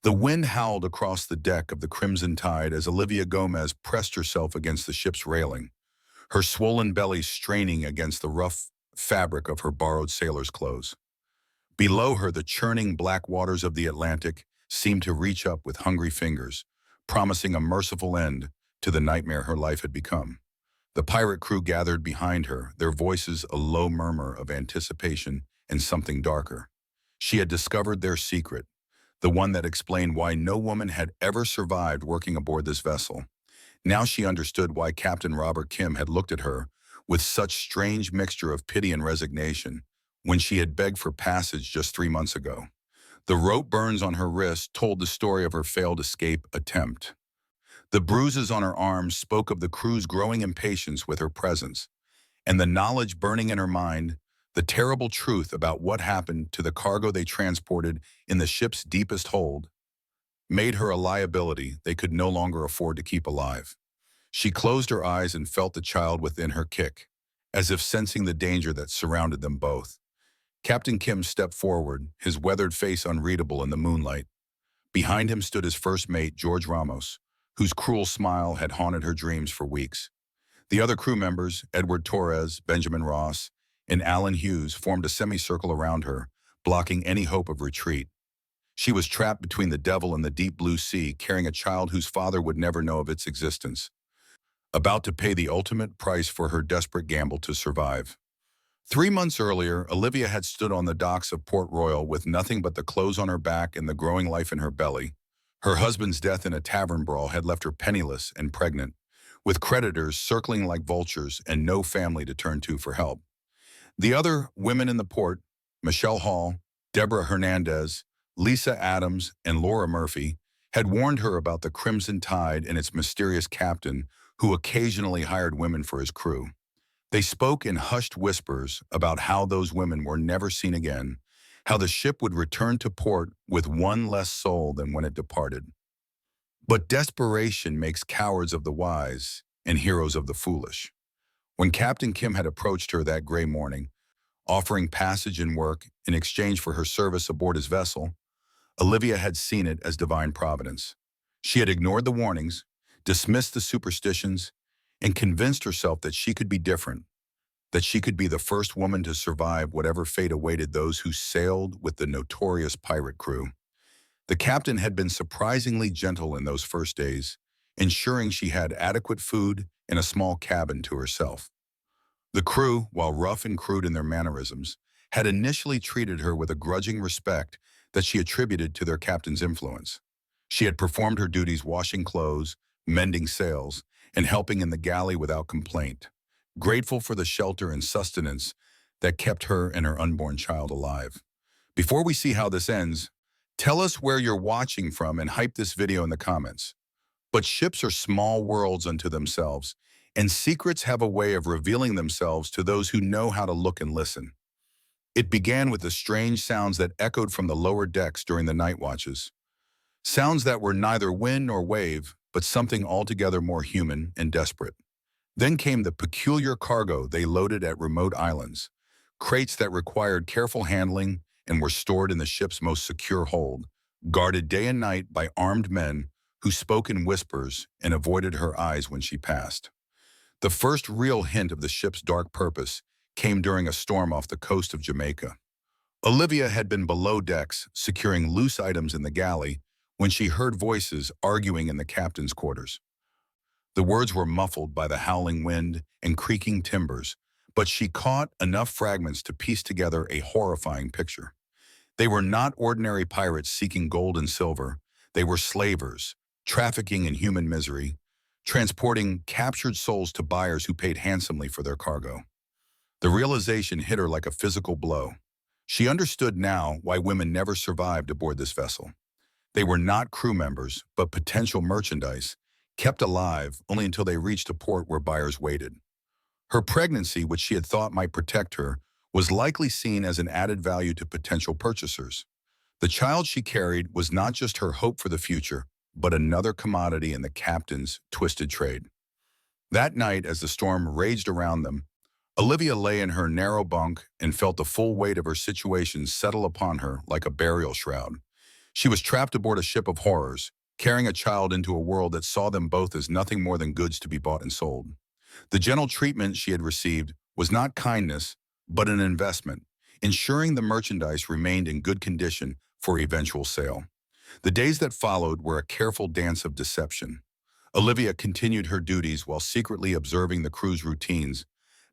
The wind howled across the deck of the Crimson Tide as Olivia Gomez pressed herself against the ship's railing, her swollen belly straining against the rough fabric of her borrowed sailor's clothes. Below her, the churning black waters of the Atlantic seemed to reach up with hungry fingers, promising a merciful end to the nightmare her life had become. The pirate crew gathered behind her, their voices a low murmur of anticipation and something darker. She had discovered their secret, the one that explained why no woman had ever survived working aboard this vessel. Now she understood why Captain Robert Kim had looked at her with such strange mixture of pity and resignation when she had begged for passage just 3 months ago. The rope burns on her wrist told the story of her failed escape attempt. The bruises on her arms spoke of the crew's growing impatience with her presence, and the knowledge burning in her mind, the terrible truth about what happened to the cargo they transported in the ship's deepest hold, made her a liability they could no longer afford to keep alive. She closed her eyes and felt the child within her kick, as if sensing the danger that surrounded them both. Captain Kim stepped forward, his weathered face unreadable in the moonlight. Behind him stood his first mate, George Ramos, whose cruel smile had haunted her dreams for weeks. The other crew members, Edward Torres, Benjamin Ross, and Alan Hughes, formed a semicircle around her, blocking any hope of retreat. She was trapped between the devil and the deep blue sea, carrying a child whose father would never know of its existence, about to pay the ultimate price for her desperate gamble to survive. 3 months earlier, Olivia had stood on the docks of Port Royal with nothing but the clothes on her back and the growing life in her belly. Her husband's death in a tavern brawl had left her penniless and pregnant, with creditors circling like vultures and no family to turn to for help. The other women in the port, Michelle Hall, Deborah Hernandez, Lisa Adams, and Laura Murphy, had warned her about the Crimson Tide and its mysterious captain who occasionally hired women for his crew. They spoke in hushed whispers about how those women were never seen again, how the ship would return to port with one less soul than when it departed. But desperation makes cowards of the wise and heroes of the foolish. When Captain Kim had approached her that gray morning, offering passage and work in exchange for her service aboard his vessel, Olivia had seen it as divine providence. She had ignored the warnings, dismissed the superstitions, and convinced herself that she could be different, that she could be the first woman to survive whatever fate awaited those who sailed with the notorious pirate crew. The captain had been surprisingly gentle in those first days, ensuring she had adequate food and a small cabin to herself. The crew, while rough and crude in their mannerisms, had initially treated her with a grudging respect that she attributed to their captain's influence. She had performed her duties washing clothes, mending sails, and helping in the galley without complaint, grateful for the shelter and sustenance that kept her and her unborn child alive. Before we see how this ends, tell us where you're watching from and hype this video in the comments. But ships are small worlds unto themselves, and secrets have a way of revealing themselves to those who know how to look and listen. It began with the strange sounds that echoed from the lower decks during the night watches. Sounds that were neither wind nor wave, but something altogether more human and desperate. Then came the peculiar cargo they loaded at remote islands, crates that required careful handling and were stored in the ship's most secure hold, guarded day and night by armed men who spoke in whispers and avoided her eyes when she passed. The first real hint of the ship's dark purpose came during a storm off the coast of Jamaica. Olivia had been below decks, securing loose items in the galley, when she heard voices arguing in the captain's quarters. The words were muffled by the howling wind and creaking timbers, but she caught enough fragments to piece together a horrifying picture. They were not ordinary pirates seeking gold and silver. They were slavers, trafficking in human misery, transporting captured souls to buyers who paid handsomely for their cargo. The realization hit her like a physical blow. She understood now why women never survived aboard this vessel. They were not crew members, but potential merchandise, kept alive only until they reached a port where buyers waited. Her pregnancy, which she had thought might protect her, was likely seen as an added value to potential purchasers. The child she carried was not just her hope for the future, but another commodity in the captain's twisted trade. That night, as the storm raged around them, Olivia lay in her narrow bunk and felt the full weight of her situation settle upon her like a burial shroud. She was trapped aboard a ship of horrors, carrying a child into a world that saw them both as nothing more than goods to be bought and sold. The gentle treatment she had received was not kindness, but an investment, ensuring the merchandise remained in good condition for eventual sale. The days that followed were a careful dance of deception. Olivia continued her duties while secretly observing the crew's routines,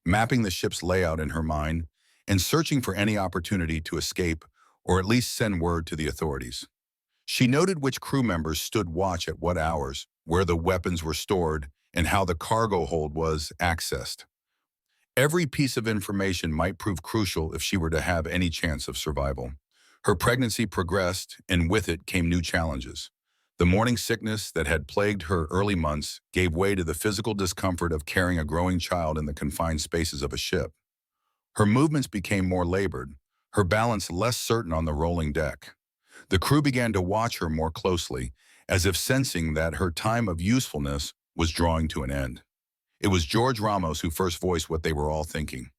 mapping the ship's layout in her mind, and searching for any opportunity to escape or at least send word to the authorities. She noted which crew members stood watch at what hours, where the weapons were stored, and how the cargo hold was accessed. Every piece of information might prove crucial if she were to have any chance of survival. Her pregnancy progressed, and with it came new challenges. The morning sickness that had plagued her early months gave way to the physical discomfort of carrying a growing child in the confined spaces of a ship. Her movements became more labored, her balance less certain on the rolling deck. The crew began to watch her more closely, as if sensing that her time of usefulness was drawing to an end. It was George Ramos who first voiced what they were all thinking.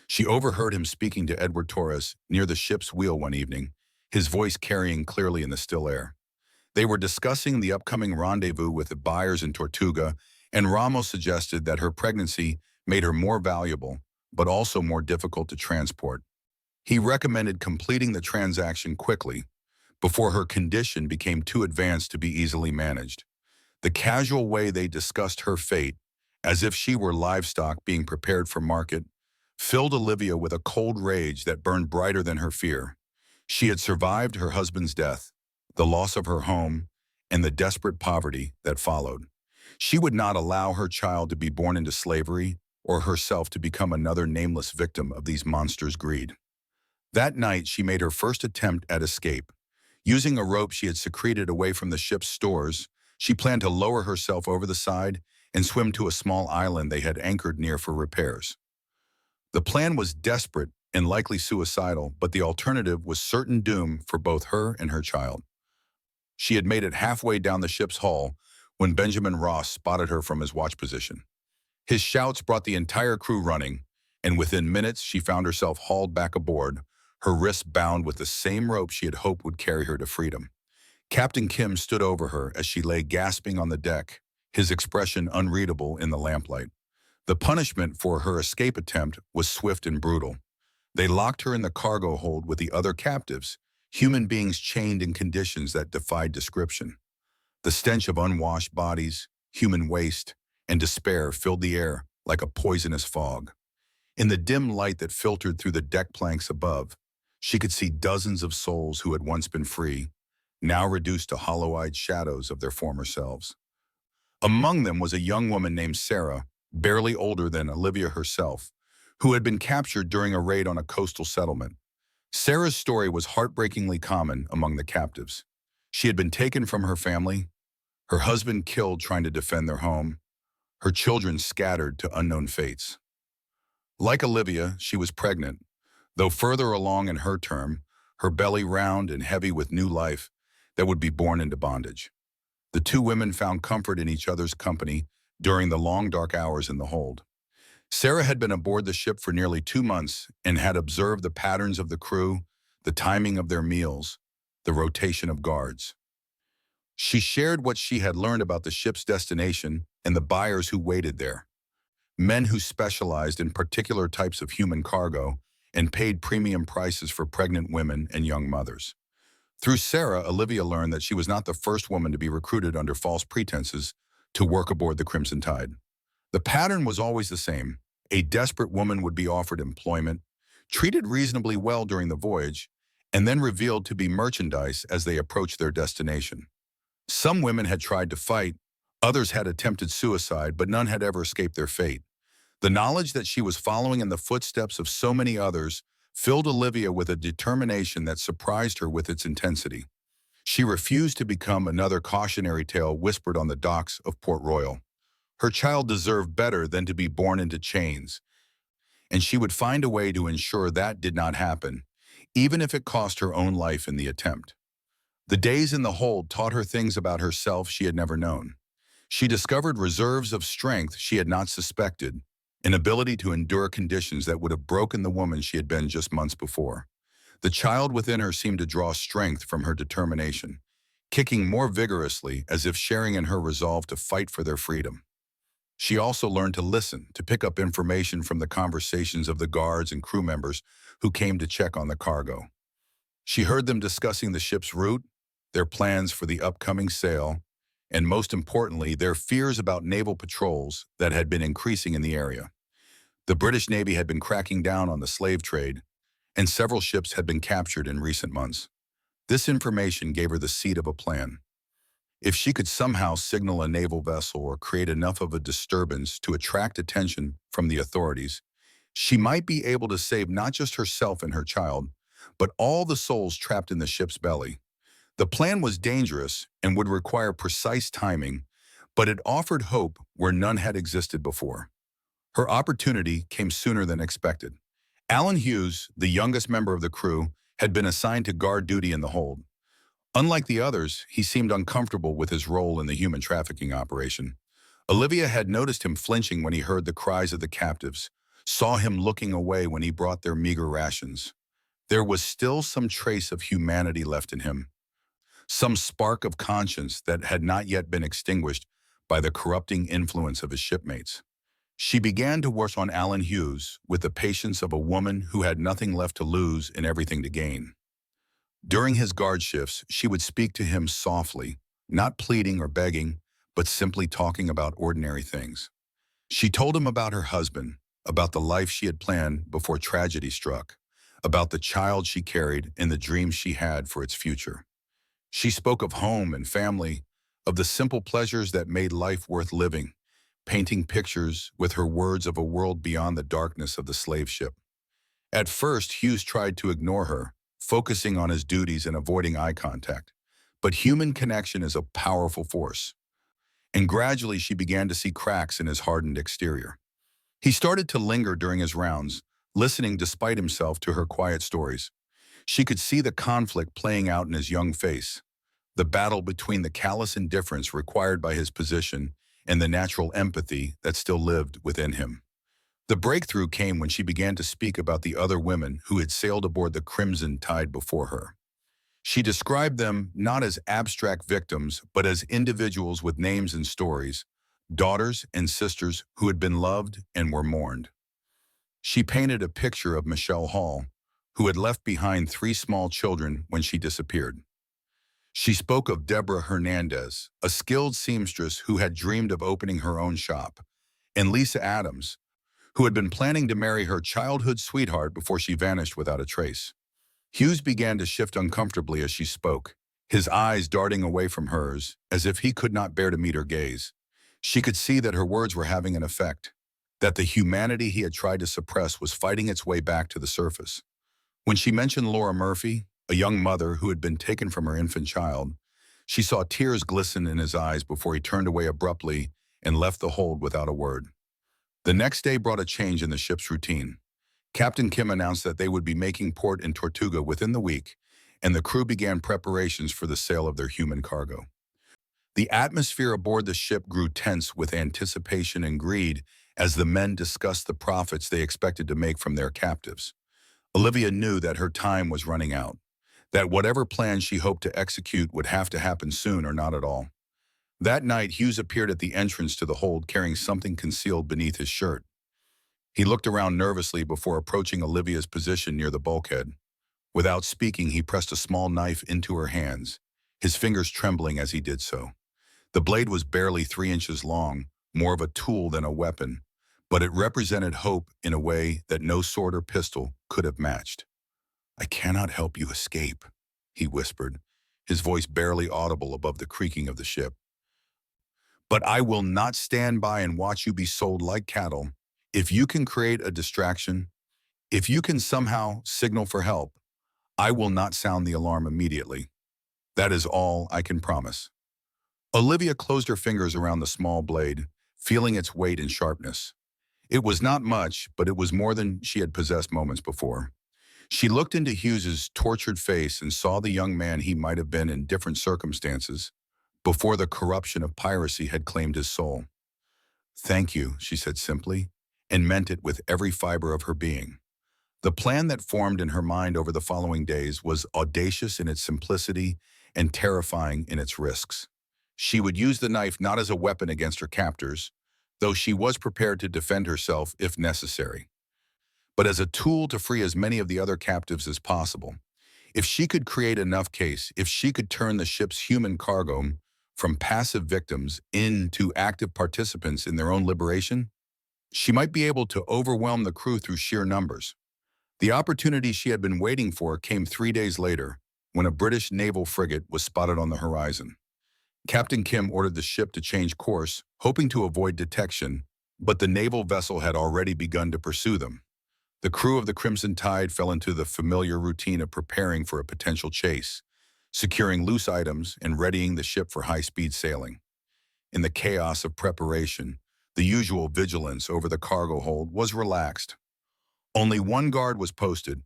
She overheard him speaking to Edward Torres near the ship's wheel one evening, his voice carrying clearly in the still air. They were discussing the upcoming rendezvous with the buyers in Tortuga, and Ramos suggested that her pregnancy made her more valuable, but also more difficult to transport. He recommended completing the transaction quickly, before her condition became too advanced to be easily managed. The casual way they discussed her fate, as if she were livestock being prepared for market, filled Olivia with a cold rage that burned brighter than her fear. She had survived her husband's death, the loss of her home, and the desperate poverty that followed. She would not allow her child to be born into slavery or herself to become another nameless victim of these monsters' greed. That night, she made her first attempt at escape. Using a rope she had secreted away from the ship's stores, she planned to lower herself over the side and swim to a small island they had anchored near for repairs. The plan was desperate and likely suicidal, but the alternative was certain doom for both her and her child. She had made it halfway down the ship's hull when Benjamin Ross spotted her from his watch position. His shouts brought the entire crew running, and within minutes she found herself hauled back aboard, her wrists bound with the same rope she had hoped would carry her to freedom. Captain Kim stood over her as she lay gasping on the deck, his expression unreadable in the lamplight. The punishment for her escape attempt was swift and brutal. They locked her in the cargo hold with the other captives, human beings chained in conditions that defied description. The stench of unwashed bodies, human waste, and despair filled the air like a poisonous fog. In the dim light that filtered through the deck planks above, she could see dozens of souls who had once been free, now reduced to hollow-eyed shadows of their former selves. Among them was a young woman named Sarah, barely older than Olivia herself, who had been captured during a raid on a coastal settlement. Sarah's story was heartbreakingly common among the captives. She had been taken from her family, her husband killed trying to defend their home, her children scattered to unknown fates. Like Olivia, she was pregnant, though further along in her term, her belly round and heavy with new life that would be born into bondage. The two women found comfort in each other's company during the long dark hours in the hold. Sarah had been aboard the ship for nearly 2 months and had observed the patterns of the crew, the timing of their meals, the rotation of guards. She shared what she had learned about the ship's destination and the buyers who waited there. Men who specialized in particular types of human cargo and paid premium prices for pregnant women and young mothers. Through Sarah, Olivia learned that she was not the first woman to be recruited under false pretenses to work aboard the Crimson Tide. The pattern was always the same. A desperate woman would be offered employment, treated reasonably well during the voyage, and then revealed to be merchandise as they approached their destination. Some women had tried to fight, others had attempted suicide, but none had ever escaped their fate. The knowledge that she was following in the footsteps of so many others filled Olivia with a determination that surprised her with its intensity. She refused to become another cautionary tale whispered on the docks of Port Royal. Her child deserved better than to be born into chains, and she would find a way to ensure that did not happen, even if it cost her own life in the attempt. The days in the hold taught her things about herself she had never known. She discovered reserves of strength she had not suspected, an ability to endure conditions that would have broken the woman she had been just months before. The child within her seemed to draw strength from her determination. kicking more vigorously as if sharing in her resolve to fight for their freedom. She also learned to listen, to pick up information from the conversations of the guards and crew members who came to check on the cargo. She heard them discussing the ship's route, their plans for the upcoming sail, and most importantly, their fears about naval patrols that had been increasing in the area. The British Navy had been cracking down on the slave trade, and several ships had been captured in recent months. This information gave her the seed of a plan. If she could somehow signal a naval vessel or create enough of a disturbance to attract attention from the authorities, she might be able to save not just herself and her child, but all the souls trapped in the ship's belly. The plan was dangerous and would require precise timing, but it offered hope where none had existed before. Her opportunity came sooner than expected. Alan Hughes, the youngest member of the crew, had been assigned to guard duty in the hold. Unlike the others, he seemed uncomfortable with his role in the human trafficking operation. Olivia had noticed him flinching when he heard the cries of the captives, saw him looking away when he brought their meager rations. There was still some trace of humanity left in him, some spark of conscience that had not yet been extinguished by the corrupting influence of his shipmates. She began to work on Alan Hughes with the patience of a woman who had nothing left to lose and everything to gain. During his guard shifts, she would speak to him softly, not pleading or begging, but simply talking about ordinary things. She told him about her husband, about the life she had planned before tragedy struck, about the child she carried and the dreams she had for its future. She spoke of home and family, of the simple pleasures that made life worth living, painting pictures with her words of a world beyond the darkness of the slave ship. At first, Hughes tried to ignore her, focusing on his duties and avoiding eye contact. But human connection is a powerful force, and gradually she began to see cracks in his hardened exterior. He started to linger during his rounds, listening despite himself to her quiet stories. She could see the conflict playing out in his young face, the battle between the callous indifference required by his position and the natural empathy that still lived within him. The breakthrough came when she began to speak about the other women who had sailed aboard the Crimson Tide before her. She described them not as abstract victims, but as individuals with names and stories, daughters and sisters who had been loved and were mourned. She painted a picture of Michelle Hall, who had left behind 3 small children when she disappeared. She spoke of Deborah Hernandez, a skilled seamstress who had dreamed of opening her own shop, and Lisa Adams, who had been planning to marry her childhood sweetheart before she vanished without a trace. Hughes began to shift uncomfortably as she spoke, his eyes darting away from hers, as if he could not bear to meet her gaze. She could see that her words were having an effect, that the humanity he had tried to suppress was fighting its way back to the surface. When she mentioned Laura Murphy, a young mother who had been taken from her infant child, she saw tears glisten in his eyes before he turned away abruptly and left the hold without a word. The next day brought a change in the ship's routine. Captain Kim announced that they would be making port in Tortuga within the week, and the crew began preparations for the sale of their human cargo. The atmosphere aboard the ship grew tense with anticipation and greed as the men discussed the profits they expected to make from their captives. Olivia knew that her time was running out, that whatever plan she hoped to execute would have to happen soon or not at all. That night, Hughes appeared at the entrance to the hold carrying something concealed beneath his shirt. He looked around nervously before approaching Olivia's position near the bulkhead. Without speaking, he pressed a small knife into her hands, his fingers trembling as he did so. The blade was barely 3 inches long, more of a tool than a weapon, but it represented hope in a way that no sword or pistol could have matched. "I cannot help you escape," he whispered, his voice barely audible above the creaking of the ship. "But I will not stand by and watch you be sold like cattle. If you can create a distraction, if you can somehow signal for help, I will not sound the alarm immediately. That is all I can promise." Olivia closed her fingers around the small blade, feeling its weight and sharpness. It was not much, but it was more than she had possessed moments before. She looked into Hughes's tortured face and saw the young man he might have been in different circumstances, before the corruption of piracy had claimed his soul. "Thank you," she said simply, and meant it with every fiber of her being. The plan that formed in her mind over the following days was audacious in its simplicity and terrifying in its risks. She would use the knife not as a weapon against her captors, though she was prepared to defend herself if necessary, but as a tool to free as many of the other captives as possible. If she could create enough case, if she could turn the ship's human cargo from passive victims into active participants in their own liberation, she might be able to overwhelm the crew through sheer numbers. The opportunity she had been waiting for came 3 days later, when a British naval frigate was spotted on the horizon. Captain Kim ordered the ship to change course, hoping to avoid detection, but the naval vessel had already begun to pursue them. The crew of the Crimson Tide fell into the familiar routine of preparing for a potential chase, securing loose items and readying the ship for high-speed sailing. In the chaos of preparation, the usual vigilance over the cargo hold was relaxed. Only one guard was posted,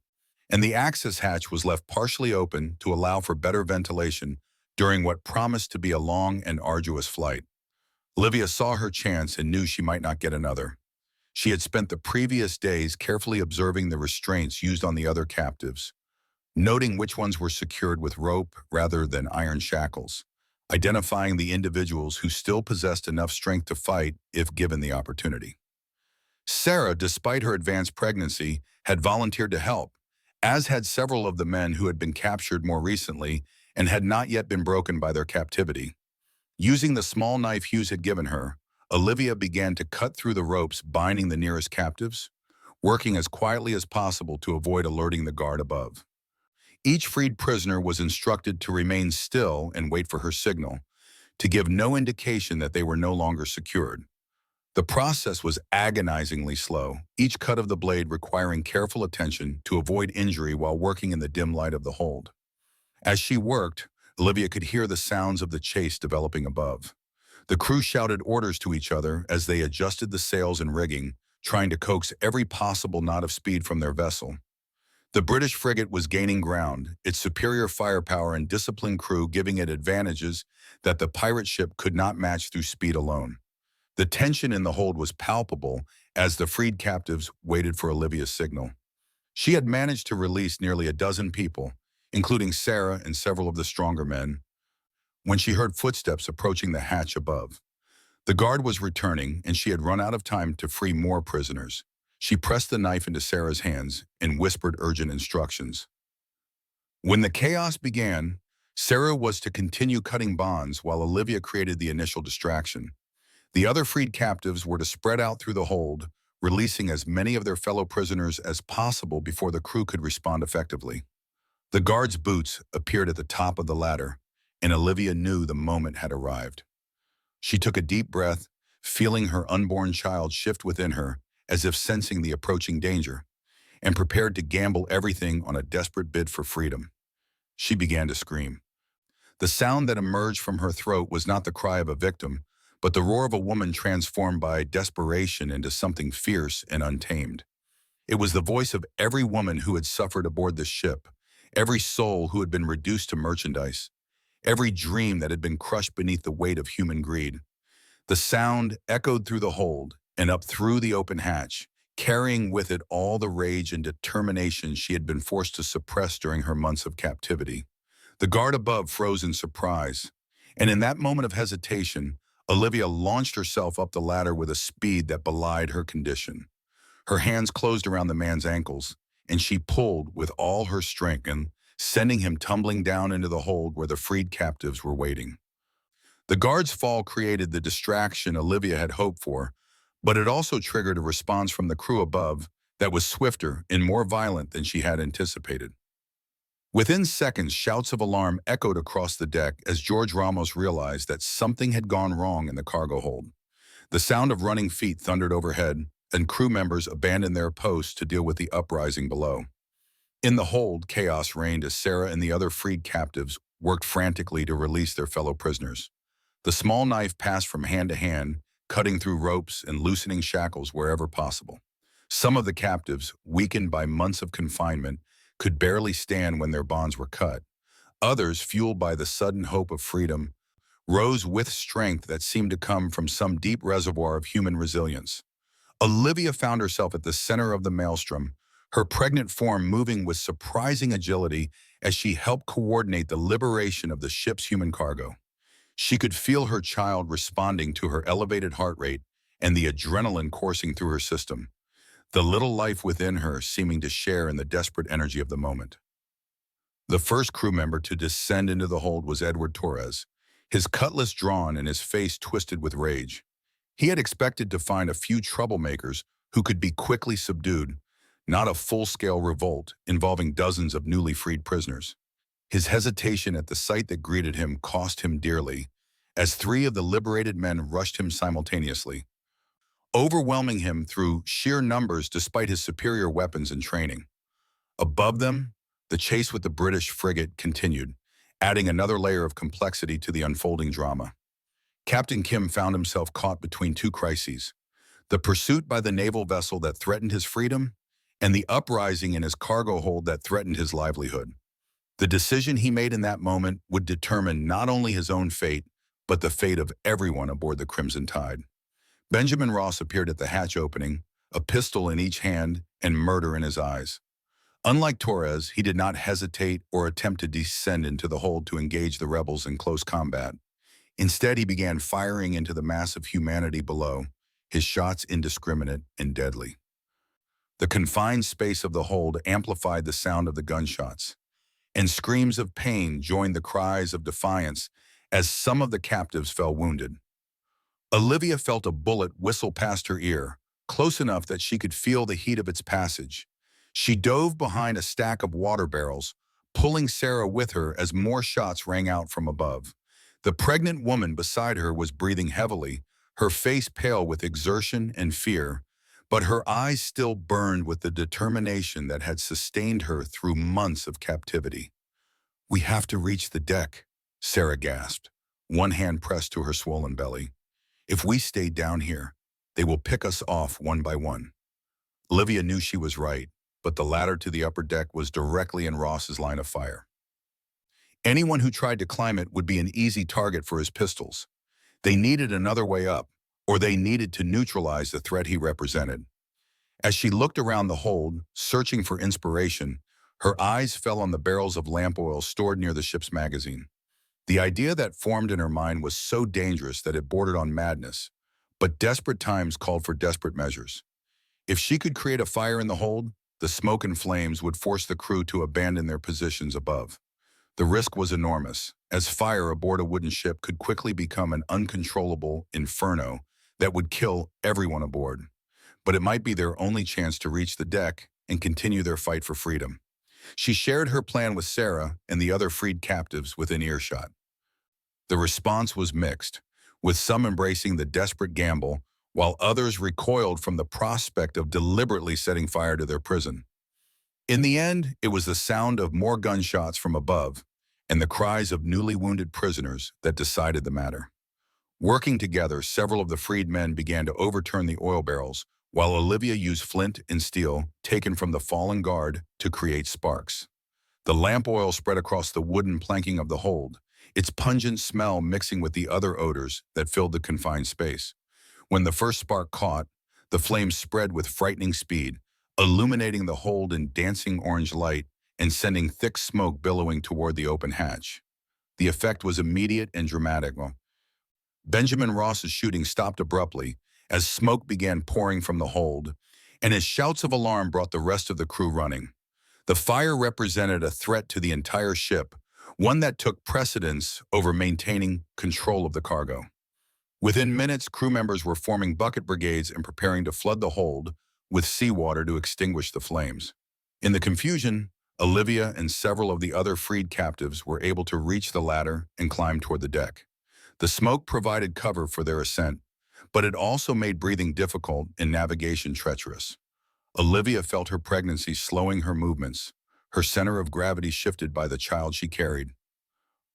and the access hatch was left partially open to allow for better ventilation during what promised to be a long and arduous flight. Olivia saw her chance and knew she might not get another. She had spent the previous days carefully observing the restraints used on the other captives, noting which ones were secured with rope rather than iron shackles, identifying the individuals who still possessed enough strength to fight if given the opportunity. Sarah, despite her advanced pregnancy, had volunteered to help, as had several of the men who had been captured more recently and had not yet been broken by their captivity. Using the small knife Hughes had given her, Olivia began to cut through the ropes binding the nearest captives, working as quietly as possible to avoid alerting the guard above. Each freed prisoner was instructed to remain still and wait for her signal, to give no indication that they were no longer secured. The process was agonizingly slow, each cut of the blade requiring careful attention to avoid injury while working in the dim light of the hold. As she worked, Olivia could hear the sounds of the chase developing above. The crew shouted orders to each other as they adjusted the sails and rigging, trying to coax every possible knot of speed from their vessel. The British frigate was gaining ground, its superior firepower and disciplined crew giving it advantages that the pirate ship could not match through speed alone. The tension in the hold was palpable as the freed captives waited for Olivia's signal. She had managed to release nearly a dozen people, including Sarah and several of the stronger men, when she heard footsteps approaching the hatch above. The guard was returning, and she had run out of time to free more prisoners. She pressed the knife into Sarah's hands and whispered urgent instructions. When the chaos began, Sarah was to continue cutting bonds while Olivia created the initial distraction. The other freed captives were to spread out through the hold, releasing as many of their fellow prisoners as possible before the crew could respond effectively. The guard's boots appeared at the top of the ladder, and Olivia knew the moment had arrived. She took a deep breath, feeling her unborn child shift within her as if sensing the approaching danger, and prepared to gamble everything on a desperate bid for freedom. She began to scream. The sound that emerged from her throat was not the cry of a victim, but the roar of a woman transformed by desperation into something fierce and untamed. It was the voice of every woman who had suffered aboard the ship, every soul who had been reduced to merchandise, every dream that had been crushed beneath the weight of human greed. The sound echoed through the hold and up through the open hatch, carrying with it all the rage and determination she had been forced to suppress during her months of captivity. The guard above froze in surprise, and in that moment of hesitation, Olivia launched herself up the ladder with a speed that belied her condition. Her hands closed around the man's ankles, and she pulled with all her strength, and sending him tumbling down into the hold where the freed captives were waiting. The guard's fall created the distraction Olivia had hoped for, but it also triggered a response from the crew above that was swifter and more violent than she had anticipated. Within seconds, shouts of alarm echoed across the deck as George Ramos realized that something had gone wrong in the cargo hold. The sound of running feet thundered overhead, and crew members abandoned their posts to deal with the uprising below. In the hold, chaos reigned as Sarah and the other freed captives worked frantically to release their fellow prisoners. The small knife passed from hand to hand, cutting through ropes and loosening shackles wherever possible. Some of the captives, weakened by months of confinement, could barely stand when their bonds were cut. Others, fueled by the sudden hope of freedom, rose with strength that seemed to come from some deep reservoir of human resilience. Olivia found herself at the center of the maelstrom, her pregnant form moving with surprising agility as she helped coordinate the liberation of the ship's human cargo. She could feel her child responding to her elevated heart rate and the adrenaline coursing through her system, the little life within her seeming to share in the desperate energy of the moment. The first crew member to descend into the hold was Edward Torres, his cutlass drawn and his face twisted with rage. He had expected to find a few troublemakers who could be quickly subdued, not a full-scale revolt involving dozens of newly freed prisoners. His hesitation at the sight that greeted him cost him dearly, as three of the liberated men rushed him simultaneously, overwhelming him through sheer numbers despite his superior weapons and training. Above them, the chase with the British frigate continued, adding another layer of complexity to the unfolding drama. Captain Kim found himself caught between two crises: the pursuit by the naval vessel that threatened his freedom, and the uprising in his cargo hold that threatened his livelihood. The decision he made in that moment would determine not only his own fate, but the fate of everyone aboard the Crimson Tide. Benjamin Ross appeared at the hatch opening, a pistol in each hand and murder in his eyes. Unlike Torres, he did not hesitate or attempt to descend into the hold to engage the rebels in close combat. Instead, he began firing into the mass of humanity below, his shots indiscriminate and deadly. The confined space of the hold amplified the sound of the gunshots, and screams of pain joined the cries of defiance as some of the captives fell wounded. Olivia felt a bullet whistle past her ear, close enough that she could feel the heat of its passage. She dove behind a stack of water barrels, pulling Sarah with her as more shots rang out from above. The pregnant woman beside her was breathing heavily, her face pale with exertion and fear, but her eyes still burned with the determination that had sustained her through months of captivity. "We have to reach the deck," Sarah gasped, one hand pressed to her swollen belly. "If we stay down here, they will pick us off one by one." Olivia knew she was right, but the ladder to the upper deck was directly in Ross's line of fire. Anyone who tried to climb it would be an easy target for his pistols. They needed another way up, or they needed to neutralize the threat he represented. As she looked around the hold, searching for inspiration, her eyes fell on the barrels of lamp oil stored near the ship's magazine. The idea that formed in her mind was so dangerous that it bordered on madness, but desperate times called for desperate measures. If she could create a fire in the hold, the smoke and flames would force the crew to abandon their positions above. The risk was enormous, as fire aboard a wooden ship could quickly become an uncontrollable inferno that would kill everyone aboard. But it might be their only chance to reach the deck and continue their fight for freedom. She shared her plan with Sarah and the other freed captives within earshot. The response was mixed, with some embracing the desperate gamble, while others recoiled from the prospect of deliberately setting fire to their prison. In the end, it was the sound of more gunshots from above and the cries of newly wounded prisoners that decided the matter. Working together, several of the freed men began to overturn the oil barrels, while Olivia used flint and steel taken from the fallen guard to create sparks. The lamp oil spread across the wooden planking of the hold, its pungent smell mixing with the other odors that filled the confined space. When the first spark caught, the flames spread with frightening speed, illuminating the hold in dancing orange light and sending thick smoke billowing toward the open hatch. The effect was immediate and dramatic. Benjamin Ross's shooting stopped abruptly as smoke began pouring from the hold, and his shouts of alarm brought the rest of the crew running. The fire represented a threat to the entire ship, one that took precedence over maintaining control of the cargo. Within minutes, crew members were forming bucket brigades and preparing to flood the hold with seawater to extinguish the flames. In the confusion, Olivia and several of the other freed captives were able to reach the ladder and climb toward the deck. The smoke provided cover for their ascent, but it also made breathing difficult and navigation treacherous. Olivia felt her pregnancy slowing her movements, her center of gravity shifted by the child she carried.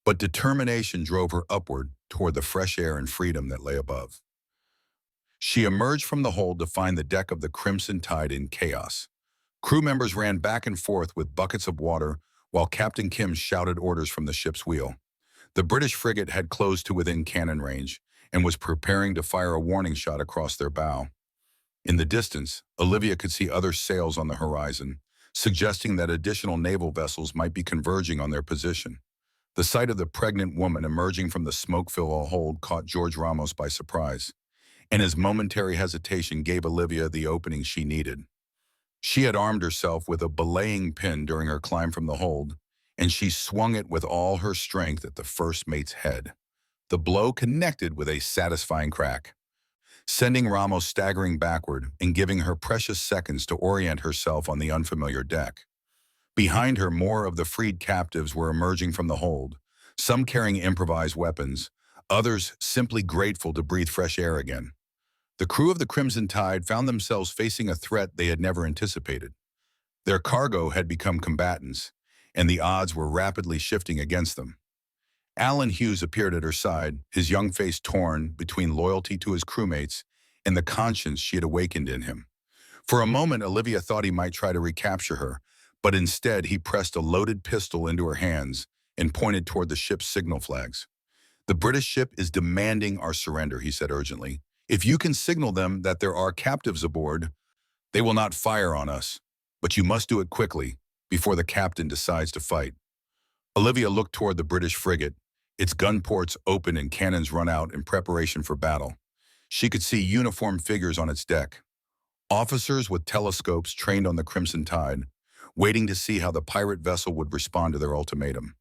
But determination drove her upward toward the fresh air and freedom that lay above. She emerged from the hold to find the deck of the Crimson Tide in chaos. Crew members ran back and forth with buckets of water while Captain Kim shouted orders from the ship's wheel. The British frigate had closed to within cannon range and was preparing to fire a warning shot across their bow. In the distance, Olivia could see other sails on the horizon, suggesting that additional naval vessels might be converging on their position. The sight of the pregnant woman emerging from the smoke-filled hold caught George Ramos by surprise, and his momentary hesitation gave Olivia the opening she needed. She had armed herself with a belaying pin during her climb from the hold, and she swung it with all her strength at the first mate's head. The blow connected with a satisfying crack, sending Ramos staggering backward and giving her precious seconds to orient herself on the unfamiliar deck. Behind her, more of the freed captives were emerging from the hold, some carrying improvised weapons, others simply grateful to breathe fresh air again. The crew of the Crimson Tide found themselves facing a threat they had never anticipated. Their cargo had become combatants, and the odds were rapidly shifting against them. Alan Hughes appeared at her side, his young face torn between loyalty to his crewmates and the conscience she had awakened in him. For a moment, Olivia thought he might try to recapture her, but instead he pressed a loaded pistol into her hands and pointed toward the ship's signal flags. "The British ship is demanding our surrender," he said urgently. "If you can signal them that there are captives aboard, they will not fire on us. But you must do it quickly, before the captain decides to fight." Olivia looked toward the British frigate, its gun ports open and cannons run out in preparation for battle. She could see uniformed figures on its deck, officers with telescopes trained on the Crimson Tide, waiting to see how the pirate vessel would respond to their ultimatum.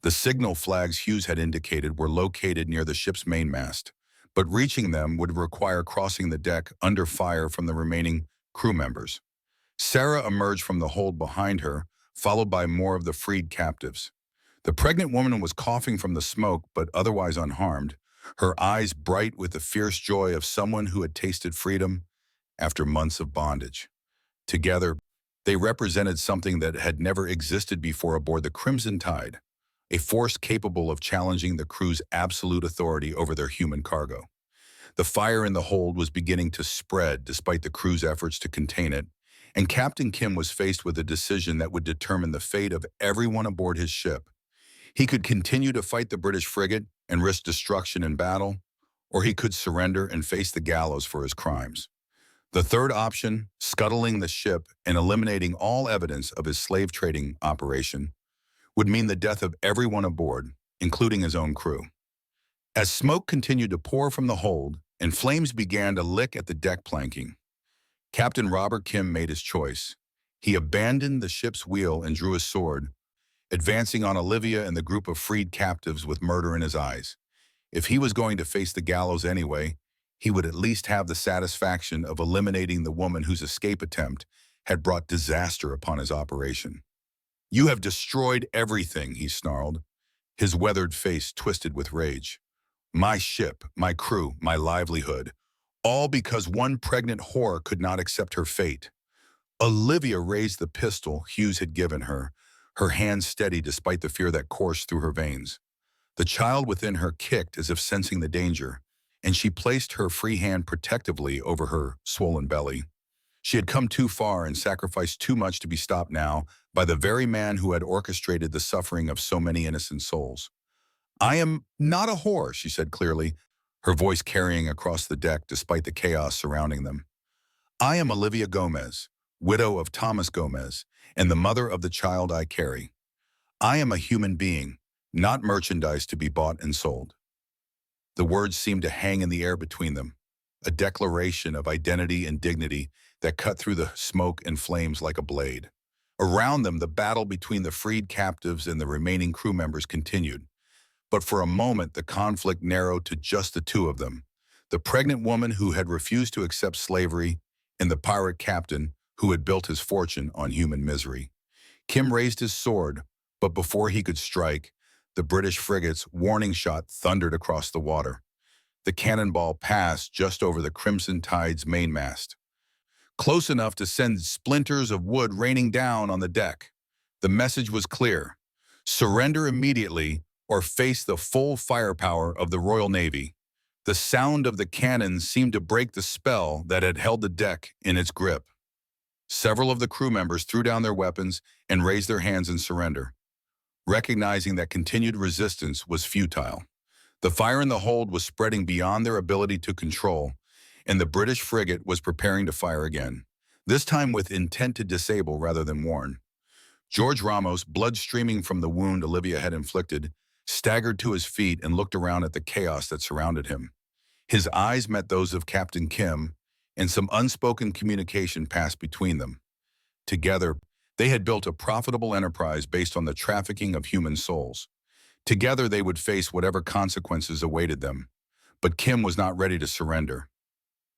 The signal flags Hughes had indicated were located near the ship's mainmast, but reaching them would require crossing the deck under fire from the remaining crew members. Sarah emerged from the hold behind her, followed by more of the freed captives. The pregnant woman was coughing from the smoke, but otherwise unharmed, her eyes bright with the fierce joy of someone who had tasted freedom after months of bondage. Together, they represented something that had never existed before aboard the Crimson Tide, a force capable of challenging the crew's absolute authority over their human cargo. The fire in the hold was beginning to spread despite the crew's efforts to contain it, and Captain Kim was faced with a decision that would determine the fate of everyone aboard his ship. He could continue to fight the British frigate and risk destruction in battle, or he could surrender and face the gallows for his crimes. The third option, scuttling the ship and eliminating all evidence of his slave trading operation, would mean the death of everyone aboard, including his own crew. As smoke continued to pour from the hold and flames began to lick at the deck planking, Captain Robert Kim made his choice. He abandoned the ship's wheel and drew his sword, advancing on Olivia and the group of freed captives with murder in his eyes. If he was going to face the gallows anyway, he would at least have the satisfaction of eliminating the woman whose escape attempt had brought disaster upon his operation. "You have destroyed everything," he snarled, his weathered face twisted with rage. "My ship, my crew, my livelihood, all because one pregnant whore could not accept her fate." Olivia raised the pistol Hughes had given her hand steady despite the fear that coursed through her veins. The child within her kicked as if sensing the danger, and she placed her free hand protectively over her swollen belly. She had come too far and sacrificed too much to be stopped now by the very man who had orchestrated the suffering of so many innocent souls. "I am not a whore," she said clearly, her voice carrying across the deck despite the chaos surrounding them. "I am Olivia Gomez, widow of Thomas Gomez, and the mother of the child I carry. I am a human being, not merchandise to be bought and sold." The words seemed to hang in the air between them, a declaration of identity and dignity that cut through the smoke and flames like a blade. Around them, the battle between the freed captives and the remaining crew members continued. But for a moment, the conflict narrowed to just the two of them, the pregnant woman who had refused to accept slavery and the pirate captain who had built his fortune on human misery. Kim raised his sword, but before he could strike, the British frigate's warning shot thundered across the water. The cannonball passed just over the Crimson Tide's mainmast, close enough to send splinters of wood raining down on the deck. The message was clear: surrender immediately or face the full firepower of the Royal Navy. The sound of the cannons seemed to break the spell that had held the deck in its grip. Several of the crew members threw down their weapons and raised their hands in surrender, recognizing that continued resistance was futile. The fire in the hold was spreading beyond their ability to control, and the British frigate was preparing to fire again. this time with intent to disable rather than warn. George Ramos, blood streaming from the wound Olivia had inflicted, staggered to his feet and looked around at the chaos that surrounded him. His eyes met those of Captain Kim, and some unspoken communication passed between them. Together, they had built a profitable enterprise based on the trafficking of human souls. Together, they would face whatever consequences awaited them. But Kim was not ready to surrender.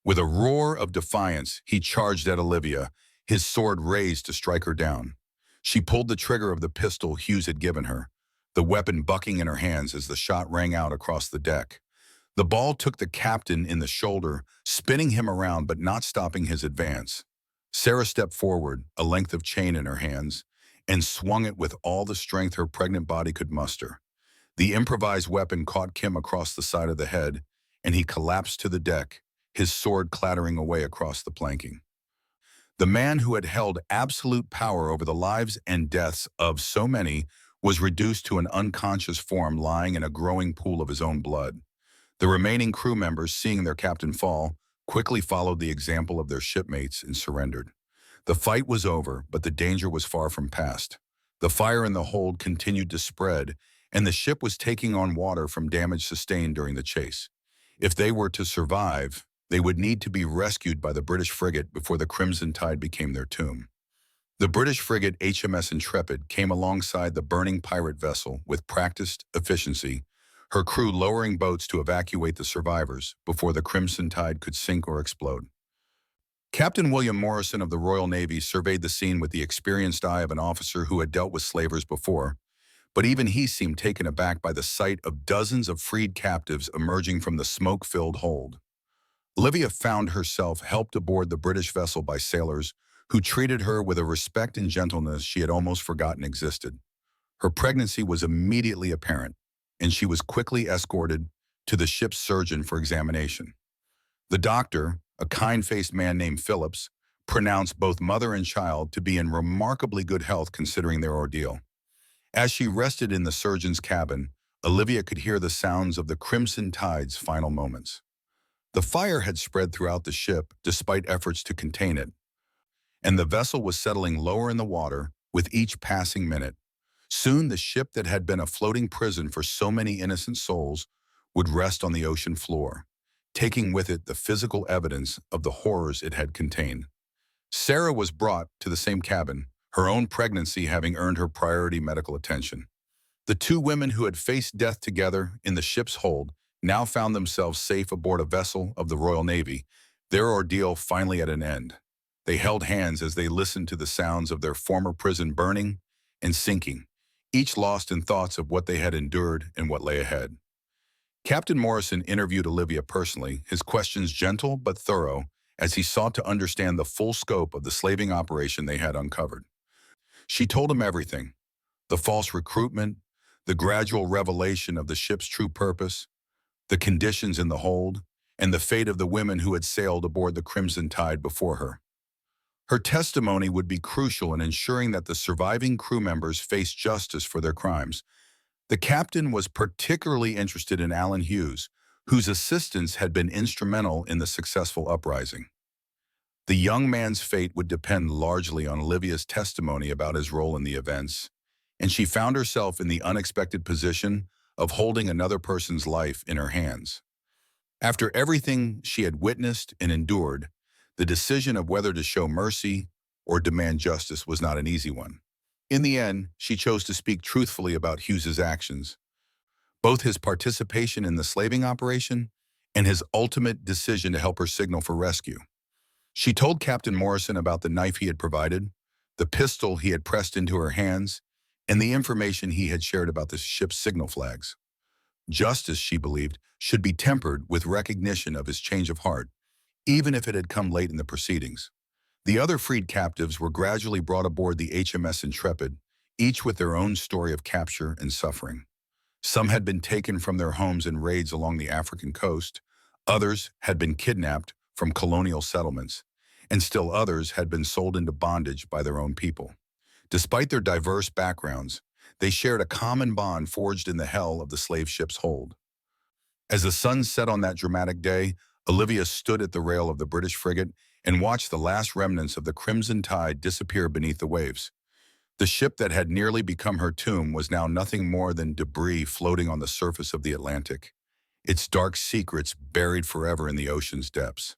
With a roar of defiance, he charged at Olivia, his sword raised to strike her down. She pulled the trigger of the pistol Hughes had given her, the weapon bucking in her hands as the shot rang out across the deck. The ball took the captain in the shoulder, spinning him around but not stopping his advance. Sarah stepped forward, a length of chain in her hands, and swung it with all the strength her pregnant body could muster. The improvised weapon caught Kim across the side of the head, and he collapsed to the deck, his sword clattering away across the planking. The man who had held absolute power over the lives and deaths of so many was reduced to an unconscious form lying in a growing pool of his own blood. The remaining crew members, seeing their captain fall, quickly followed the example of their shipmates and surrendered. The fight was over, but the danger was far from past. The fire in the hold continued to spread, and the ship was taking on water from damage sustained during the chase. If they were to survive, they would need to be rescued by the British frigate before the Crimson Tide became their tomb. The British frigate HMS Intrepid came alongside the burning pirate vessel with practiced efficiency, her crew lowering boats to evacuate the survivors before the Crimson Tide could sink or explode. Captain William Morrison of the Royal Navy surveyed the scene with the experienced eye of an officer who had dealt with slavers before, but even he seemed taken aback by the sight of dozens of freed captives emerging from the smoke-filled hold. Olivia found herself helped aboard the British vessel by sailors who treated her with a respect and gentleness she had almost forgotten existed. Her pregnancy was immediately apparent, and she was quickly escorted to the ship's surgeon for examination. The doctor, a kind-faced man named Phillips, pronounced both mother and child to be in remarkably good health considering their ordeal. As she rested in the surgeon's cabin, Olivia could hear the sounds of the Crimson Tide's final moments. The fire had spread throughout the ship despite efforts to contain it, and the vessel was settling lower in the water with each passing minute. Soon the ship that had been a floating prison for so many innocent souls would rest on the ocean floor, taking with it the physical evidence of the horrors it had contained. Sarah was brought to the same cabin, her own pregnancy having earned her priority medical attention. The two women who had faced death together in the ship's hold now found themselves safe aboard a vessel of the Royal Navy, their ordeal finally at an end. They held hands as they listened to the sounds of their former prison burning and sinking, each lost in thoughts of what they had endured and what lay ahead. Captain Morrison interviewed Olivia personally, his questions gentle but thorough, as he sought to understand the full scope of the slaving operation they had uncovered. She told him everything: the false recruitment, the gradual revelation of the ship's true purpose, the conditions in the hold, and the fate of the women who had sailed aboard the Crimson Tide before her. Her testimony would be crucial in ensuring that the surviving crew members faced justice for their crimes. The captain was particularly interested in Alan Hughes, whose assistance had been instrumental in the successful uprising. The young man's fate would depend largely on Olivia's testimony about his role in the events, and she found herself in the unexpected position of holding another person's life in her hands. After everything she had witnessed and endured, the decision of whether to show mercy or demand justice was not an easy one. In the end, she chose to speak truthfully about Hughes's actions, both his participation in the slaving operation and his ultimate decision to help her signal for rescue. She told Captain Morrison about the knife he had provided, the pistol he had pressed into her hands, and the information he had shared about the ship's signal flags. Justice, she believed, should be tempered with recognition of his change of heart, even if it had come late in the proceedings. The other freed captives were gradually brought aboard the HMS Intrepid, each with their own story of capture and suffering. Some had been taken from their homes in raids along the African coast, others had been kidnapped from colonial settlements, and still others had been sold into bondage by their own people. Despite their diverse backgrounds, they shared a common bond forged in the hell of the slave ship's hold. As the sun set on that dramatic day, Olivia stood at the rail of the British frigate and watched the last remnants of the Crimson Tide disappear beneath the waves. The ship that had nearly become her tomb was now nothing more than debris floating on the surface of the Atlantic, its dark secrets buried forever in the ocean's depths.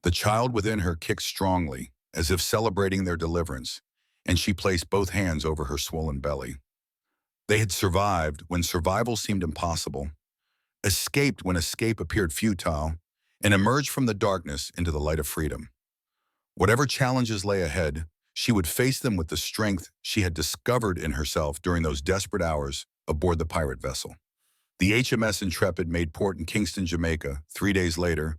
The child within her kicked strongly, as if celebrating their deliverance, and she placed both hands over her swollen belly. They had survived when survival seemed impossible, escaped when escape appeared futile, and emerged from the darkness into the light of freedom. Whatever challenges lay ahead, she would face them with the strength she had discovered in herself during those desperate hours aboard the pirate vessel. The HMS Intrepid made port in Kingston, Jamaica, 3 days later,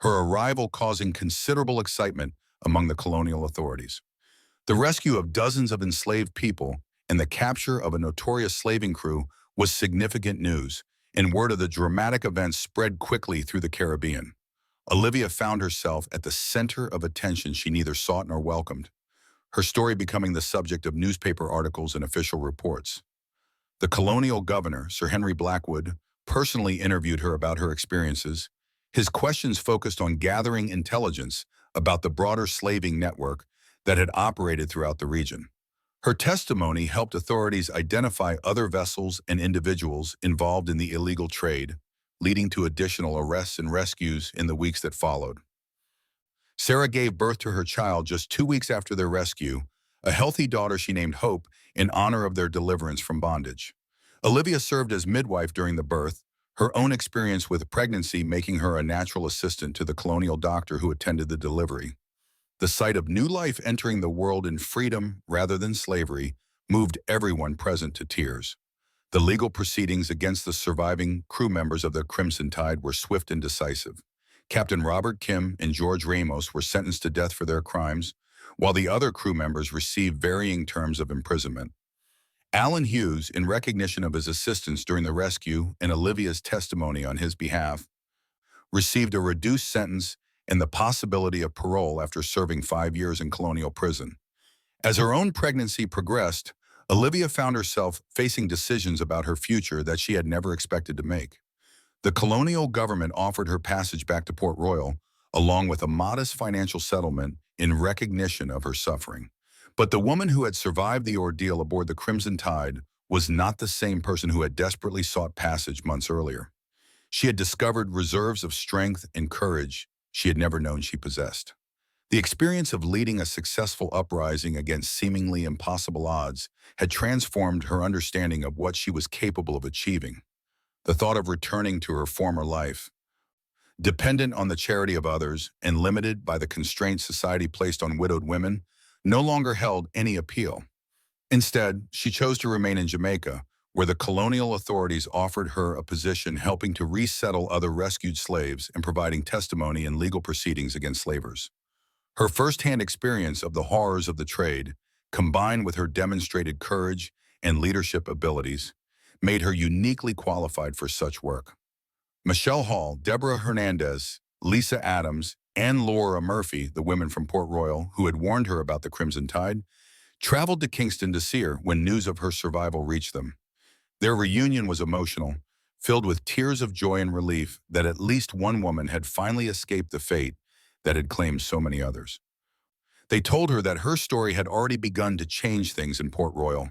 her arrival causing considerable excitement among the colonial authorities. The rescue of dozens of enslaved people and the capture of a notorious slaving crew was significant news, and word of the dramatic events spread quickly through the Caribbean. Olivia found herself at the center of attention she neither sought nor welcomed, her story becoming the subject of newspaper articles and official reports. The colonial governor, Sir Henry Blackwood, personally interviewed her about her experiences. His questions focused on gathering intelligence about the broader slaving network that had operated throughout the region. Her testimony helped authorities identify other vessels and individuals involved in the illegal trade, leading to additional arrests and rescues in the weeks that followed. Sarah gave birth to her child just 2 weeks after their rescue, a healthy daughter she named Hope in honor of their deliverance from bondage. Olivia served as midwife during the birth, her own experience with pregnancy making her a natural assistant to the colonial doctor who attended the delivery. The sight of new life entering the world in freedom rather than slavery moved everyone present to tears. The legal proceedings against the surviving crew members of the Crimson Tide were swift and decisive. Captain Robert Kim and George Ramos were sentenced to death for their crimes, while the other crew members received varying terms of imprisonment. Alan Hughes, in recognition of his assistance during the rescue and Olivia's testimony on his behalf, received a reduced sentence and the possibility of parole after serving 5 years in colonial prison. As her own pregnancy progressed, Olivia found herself facing decisions about her future that she had never expected to make. The colonial government offered her passage back to Port Royal, along with a modest financial settlement in recognition of her suffering. But the woman who had survived the ordeal aboard the Crimson Tide was not the same person who had desperately sought passage months earlier. She had discovered reserves of strength and courage she had never known she possessed. The experience of leading a successful uprising against seemingly impossible odds had transformed her understanding of what she was capable of achieving. The thought of returning to her former life, dependent on the charity of others and limited by the constraints society placed on widowed women, no longer held any appeal. Instead, she chose to remain in Jamaica, where the colonial authorities offered her a position helping to resettle other rescued slaves and providing testimony in legal proceedings against slavers. Her first-hand experience of the horrors of the trade, combined with her demonstrated courage and leadership abilities, made her uniquely qualified for such work. Michelle Hall, Deborah Hernandez, Lisa Adams, and Laura Murphy, the women from Port Royal who had warned her about the Crimson Tide, traveled to Kingston to see her when news of her survival reached them. Their reunion was emotional, filled with tears of joy and relief that at least one woman had finally escaped the fate that had claimed so many others. They told her that her story had already begun to change things in Port Royal.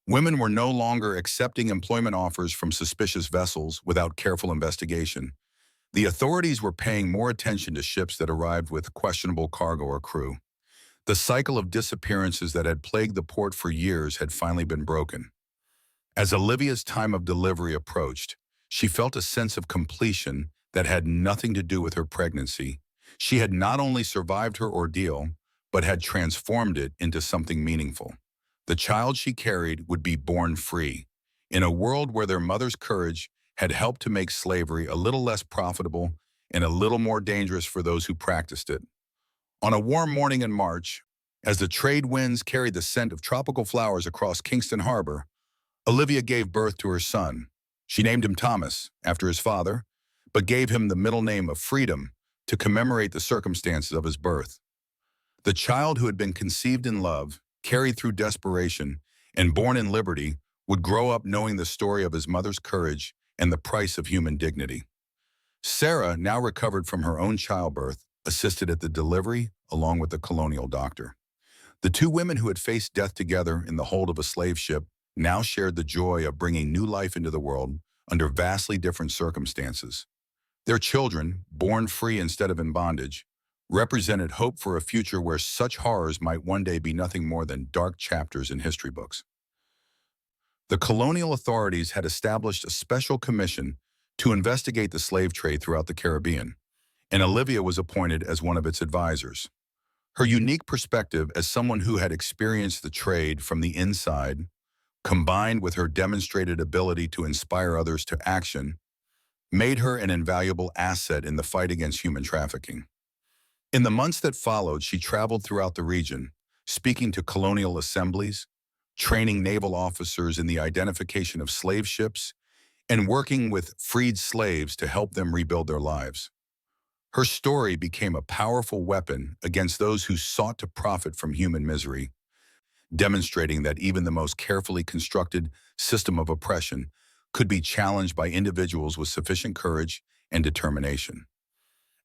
Women were no longer accepting employment offers from suspicious vessels without careful investigation. The authorities were paying more attention to ships that arrived with questionable cargo or crew. The cycle of disappearances that had plagued the port for years had finally been broken. As Olivia's time of delivery approached, she felt a sense of completion that had nothing to do with her pregnancy. She had not only survived her ordeal, but had transformed it into something meaningful. The child she carried would be born free, in a world where their mother's courage had helped to make slavery a little less profitable and a little more dangerous for those who practiced it. On a warm morning in March, as the trade winds carried the scent of tropical flowers across Kingston Harbor, Olivia gave birth to her son. She named him Thomas, after his father, but gave him the middle name of Freedom to commemorate the circumstances of his birth. The child who had been conceived in love, carried through desperation, and born in liberty would grow up knowing the story of his mother's courage and the price of human dignity. Sarah, now recovered from her own childbirth, assisted at the delivery along with the colonial doctor. The two women who had faced death together in the hold of a slave ship now shared the joy of bringing new life into the world under vastly different circumstances. Their children, born free instead of in bondage, represented hope for a future where such horrors might one day be nothing more than dark chapters in history books. The colonial authorities had established a special commission to investigate the slave trade throughout the Caribbean, and Olivia was appointed as one of its advisors. Her unique perspective as someone who had experienced the trade from the inside, combined with her demonstrated ability to inspire others to action, made her an invaluable asset in the fight against human trafficking. In the months that followed, she traveled throughout the region, speaking to colonial assemblies, training naval officers in the identification of slave ships, and working with freed slaves to help them rebuild their lives. Her story became a powerful weapon against those who sought to profit from human misery, demonstrating that even the most carefully constructed system of oppression could be challenged by individuals with sufficient courage and determination.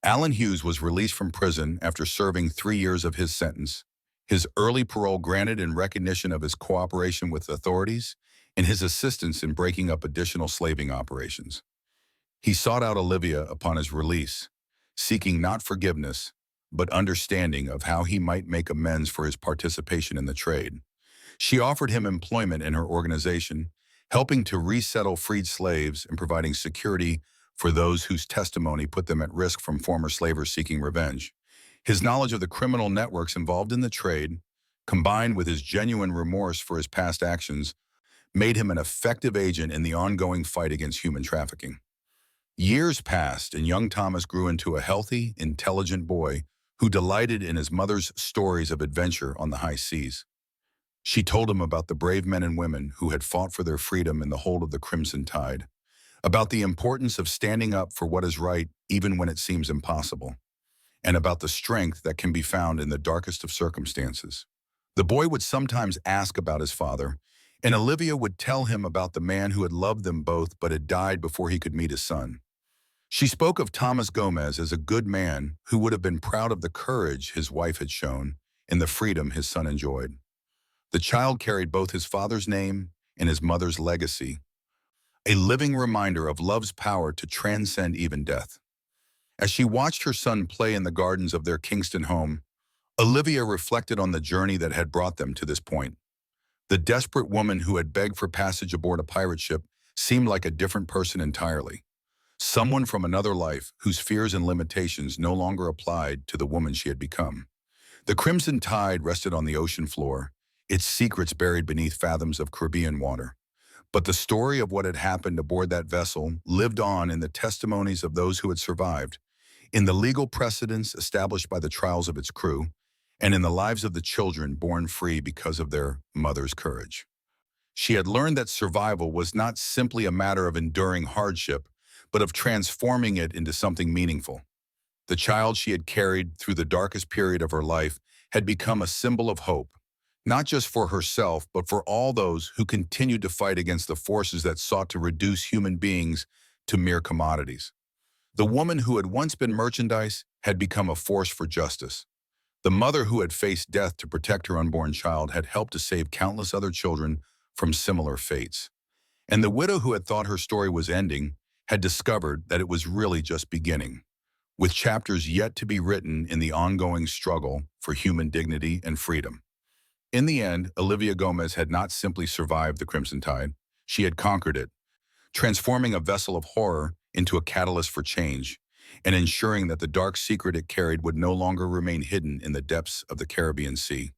Allen Hughes was released from prison after serving 3 years of his sentence, his early parole granted in recognition of his cooperation with authorities and his assistance in breaking up additional slaving operations. He sought out Olivia upon his release, seeking not forgiveness, but understanding of how he might make amends for his participation in the trade. She offered him employment in her organization, helping to resettle freed slaves and providing security for those whose testimony put them at risk from former slavers seeking revenge. His knowledge of the criminal networks involved in the trade, combined with his genuine remorse for his past actions, made him an effective agent in the ongoing fight against human trafficking. Years passed, and young Thomas grew into a healthy, intelligent boy who delighted in his mother's stories of adventure on the high seas. She told him about the brave men and women who had fought for their freedom in the hold of the Crimson Tide, about the importance of standing up for what is right even when it seems impossible, and about the strength that can be found in the darkest of circumstances. The boy would sometimes ask about his father, and Olivia would tell him about the man who had loved them both but had died before he could meet his son. She spoke of Thomas Gomez as a good man who would have been proud of the courage his wife had shown and the freedom his son enjoyed. The child carried both his father's name and his mother's legacy, a living reminder of love's power to transcend even death. As she watched her son play in the gardens of their Kingston home, Olivia reflected on the journey that had brought them to this point. The desperate woman who had begged for passage aboard a pirate ship seemed like a different person entirely. Someone from another life whose fears and limitations no longer applied to the woman she had become. The Crimson Tide rested on the ocean floor, its secrets buried beneath fathoms of Caribbean water. But the story of what had happened aboard that vessel lived on in the testimonies of those who had survived, in the legal precedents established by the trials of its crew, and in the lives of the children born free because of their mother's courage. She had learned that survival was not simply a matter of enduring hardship, but of transforming it into something meaningful. The child she had carried through the darkest period of her life had become a symbol of hope, not just for herself, but for all those who continued to fight against the forces that sought to reduce human beings to mere commodities. The woman who had once been merchandise had become a force for justice. The mother who had faced death to protect her unborn child had helped to save countless other children from similar fates. And the widow who had thought her story was ending had discovered that it was really just beginning, with chapters yet to be written in the ongoing struggle for human dignity and freedom. In the end, Olivia Gomez had not simply survived the Crimson Tide, she had conquered it, transforming a vessel of horror into a catalyst for change, and ensuring that the dark secret it carried would no longer remain hidden in the depths of the Caribbean Sea.